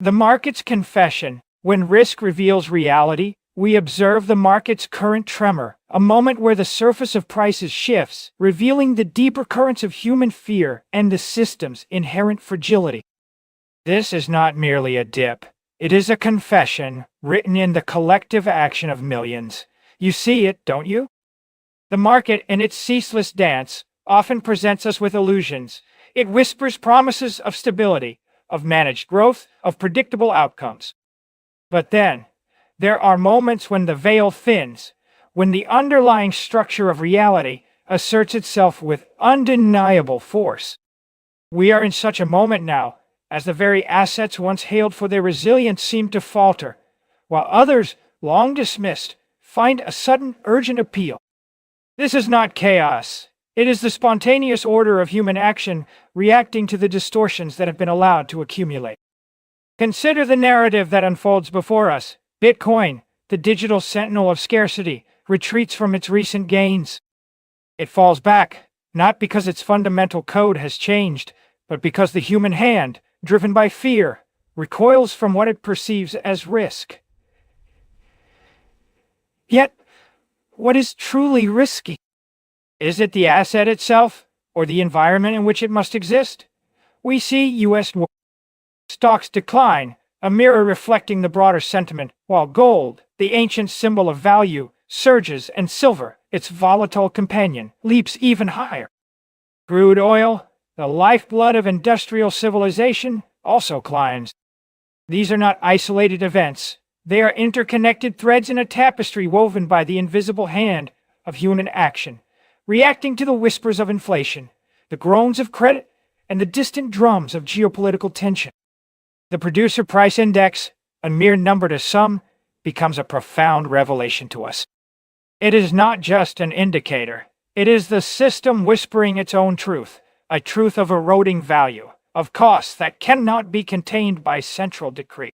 The market's confession. When risk reveals reality, we observe the market's current tremor, a moment where the surface of prices shifts, revealing the deeper currents of human fear and the system's inherent fragility. This is not merely a dip. It is a confession, written in the collective action of millions. You see it, don't you? The market, in its ceaseless dance, often presents us with illusions. It whispers promises of stability, of managed growth, of predictable outcomes. But then, there are moments when the veil thins, when the underlying structure of reality asserts itself with undeniable force. We are in such a moment now, as the very assets once hailed for their resilience seem to falter, while others, long dismissed, find a sudden urgent appeal. This is not chaos. It is the spontaneous order of human action reacting to the distortions that have been allowed to accumulate. Consider the narrative that unfolds before us. Bitcoin, the digital sentinel of scarcity, retreats from its recent gains. It falls back, not because its fundamental code has changed, but because the human hand, driven by fear, recoils from what it perceives as risk. Yet, what is truly risky? Is it the asset itself, or the environment in which it must exist? We see U.S. stocks decline, a mirror reflecting the broader sentiment, while gold, the ancient symbol of value, surges, and silver, its volatile companion, leaps even higher. Crude oil, the lifeblood of industrial civilization, also climbs. These are not isolated events. They are interconnected threads in a tapestry woven by the invisible hand of human action, reacting to the whispers of inflation, the groans of credit, and the distant drums of geopolitical tension. The producer price index, a mere number to some, becomes a profound revelation to us. It is not just an indicator. It is the system whispering its own truth, a truth of eroding value, of costs that cannot be contained by central decree.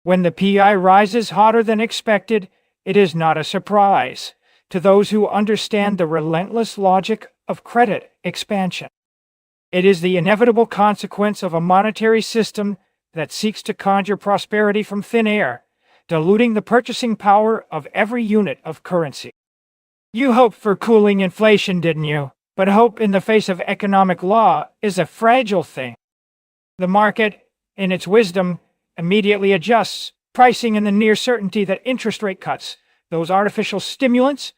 When the PI rises hotter than expected, it is not a surprise to those who understand the relentless logic of credit expansion. It is the inevitable consequence of a monetary system that seeks to conjure prosperity from thin air, diluting the purchasing power of every unit of currency. You hoped for cooling inflation, didn't you? But hope in the face of economic law is a fragile thing. The market, in its wisdom, immediately adjusts, pricing in the near certainty that interest rate cuts, those artificial stimulants,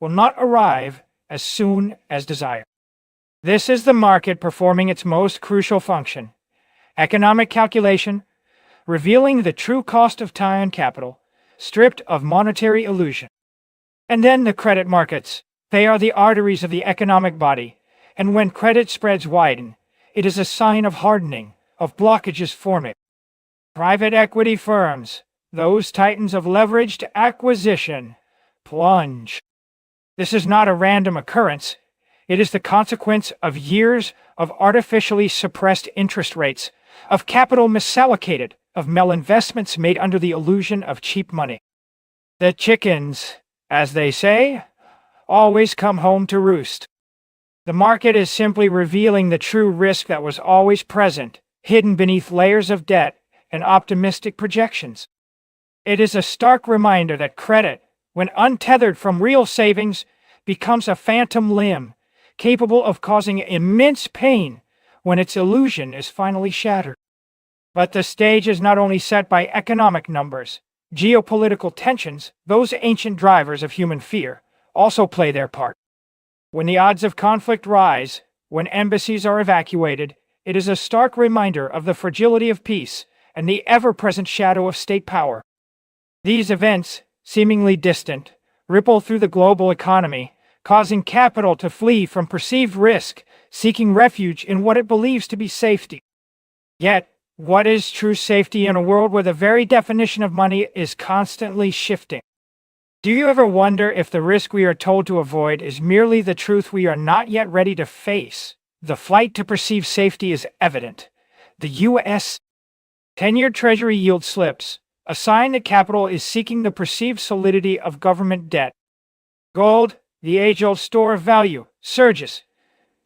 will not arrive as soon as desired. This is the market performing its most crucial function, economic calculation, revealing the true cost of time and capital, stripped of monetary illusion. And then the credit markets. They are the arteries of the economic body, and when credit spreads widen, it is a sign of hardening, of blockages forming. Private equity firms, those titans of leveraged acquisition, plunge. This is not a random occurrence. It is the consequence of years of artificially suppressed interest rates, of capital misallocated, of malinvestments made under the illusion of cheap money. The chickens, as they say, always come home to roost. The market is simply revealing the true risk that was always present, hidden beneath layers of debt and optimistic projections. It is a stark reminder that credit, when untethered from real savings, becomes a phantom limb, capable of causing immense pain when its illusion is finally shattered. But the stage is not only set by economic numbers. Geopolitical tensions, those ancient drivers of human fear, also play their part. When the odds of conflict rise, when embassies are evacuated, it is a stark reminder of the fragility of peace and the ever-present shadow of state power. These events, seemingly distant, ripple through the global economy, causing capital to flee from perceived risk, seeking refuge in what it believes to be safety. Yet, what is true safety in a world where the very definition of money is constantly shifting? Do you ever wonder if the risk we are told to avoid is merely the truth we are not yet ready to face? The flight to perceived safety is evident. The U.S. 10-year Treasury yield slips, a sign that capital is seeking the perceived solidity of government debt. Gold, the age-old store of value, surges.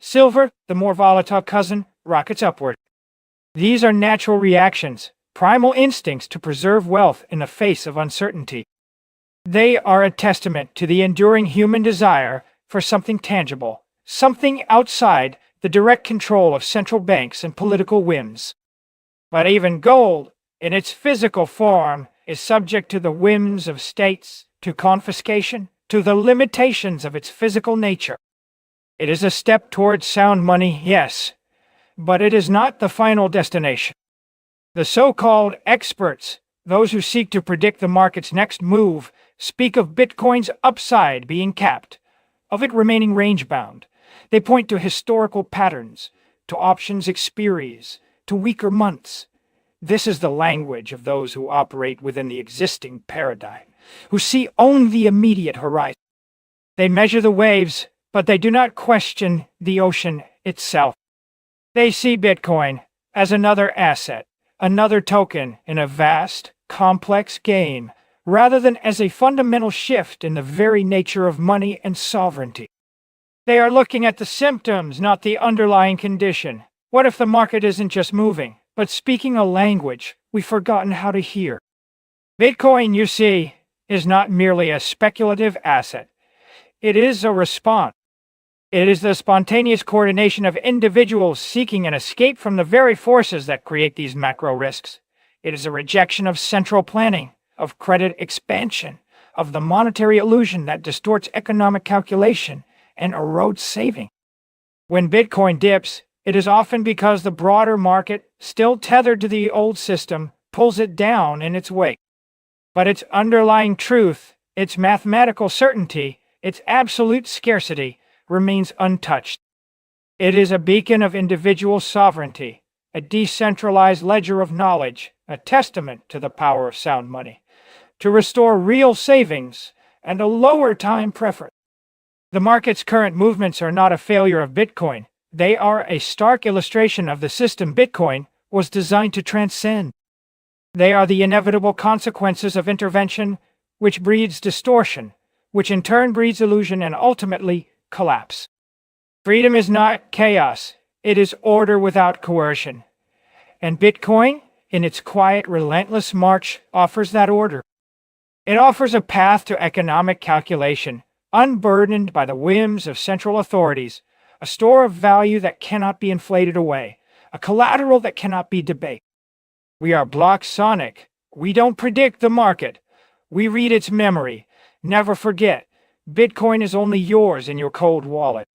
Silver, the more volatile cousin, rockets upward. These are natural reactions, primal instincts to preserve wealth in the face of uncertainty. They are a testament to the enduring human desire for something tangible, something outside the direct control of central banks and political whims. But even gold, in its physical form, is subject to the whims of states, to confiscation, to the limitations of its physical nature. It is a step towards sound money, yes, but it is not the final destination. The so-called experts, those who seek to predict the market's next move, speak of Bitcoin's upside being capped, of it remaining range-bound. They point to historical patterns, to options expiries, to weaker months. This is the language of those who operate within the existing paradigm, who see only the immediate horizon. They measure the waves, but they do not question the ocean itself. They see Bitcoin as another asset, another token in a vast, complex game, rather than as a fundamental shift in the very nature of money and sovereignty. They are looking at the symptoms, not the underlying condition. What if the market isn't just moving, but speaking a language we've forgotten how to hear? Bitcoin, you see, is not merely a speculative asset. It is a response. It is the spontaneous coordination of individuals seeking an escape from the very forces that create these macro risks. It is a rejection of central planning, of credit expansion, of the monetary illusion that distorts economic calculation and erodes saving. When Bitcoin dips, it is often because the broader market, still tethered to the old system, pulls it down in its wake. But its underlying truth, its mathematical certainty, its absolute scarcity, remains untouched. It is a beacon of individual sovereignty, a decentralized ledger of knowledge, a testament to the power of sound money, to restore real savings and a lower time preference. The market's current movements are not a failure of Bitcoin. They are a stark illustration of the system Bitcoin was designed to transcend. They are the inevitable consequences of intervention, which breeds distortion, which in turn breeds illusion and ultimately collapse. Freedom is not chaos, it is order without coercion. And Bitcoin, in its quiet, relentless march, offers that order. It offers a path to economic calculation, unburdened by the whims of central authorities, a store of value that cannot be inflated away, a collateral that cannot be debated. We are block sonic. We don't predict the market. We read its memory. Never forget, Bitcoin is only yours in your cold wallet.